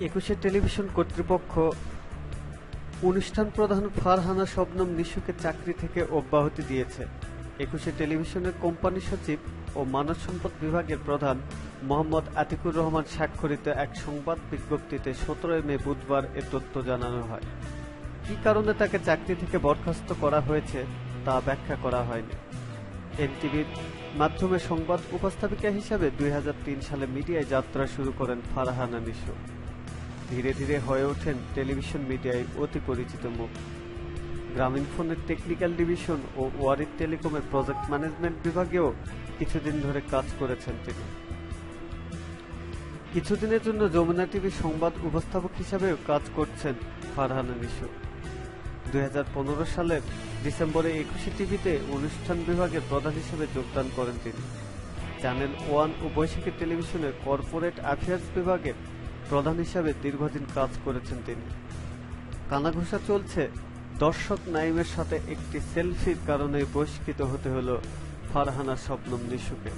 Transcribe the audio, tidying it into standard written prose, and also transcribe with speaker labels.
Speaker 1: একুশে টেলিভিশন কর্তৃপক্ষ অনুষ্ঠান প্রধান ফারহানা শবনম নিশুকে চাকরি থেকে অব্যাহতি দিয়েছে। একুশে টেলিভিশনের কোম্পানি সচিব ও মানব সম্পদ বিভাগের প্রধান মোহাম্মদ আতিকুর রহমান স্বাক্ষরিত এক সংবাদ বিজ্ঞপ্তিতে 17 মে বুধবার এ তথ্য জানানো হয়। কি কারণে তাকে চাকরি থেকে বরখাস্ত করা হয়েছে তা ব্যাখ্যা করা হয়নি। এনটিভির মাধ্যমে সংবাদ উপস্থাপিকা হিসাবে 2003 সালে মিডিয়ায় যাত্রা শুরু করেন ফারহানা নিশু। ধীরে ধীরে হয়ে ওঠেন টেলিভিশন মিডিয়ায় অতি পরিচিত মুখ। গ্রামীণফোনের টেকনিক্যাল ডিভিশন ও ওয়ারিদ টেলিকমের প্রজেক্ট ম্যানেজমেন্ট বিভাগেও কিছুদিন ধরে কাজ করেছেন তিনি। কিছুদিনের জন্য যমুনা টিভির সংবাদ উপস্থাপক হিসাবেও কাজ করছেন ফারহানা নিশু। 2015 সালের ডিসেম্বরে একুশে টিভিতে অনুষ্ঠান বিভাগের প্রধান হিসেবে যোগদান করেন তিনি। চ্যানেল 1 ও বৈশাখী টেলিভিশনের কর্পোরেট অ্যাফেয়ার্স বিভাগের প্রধান হিসাবে দীর্ঘদিন কাজ করেছেন তিনি। কানাঘুষা চলছে দর্শক নাইমের সাথে একটি সেলফির কারণে বহিষ্কৃত হতে হলো ফারহানা শবনম নিশুকে।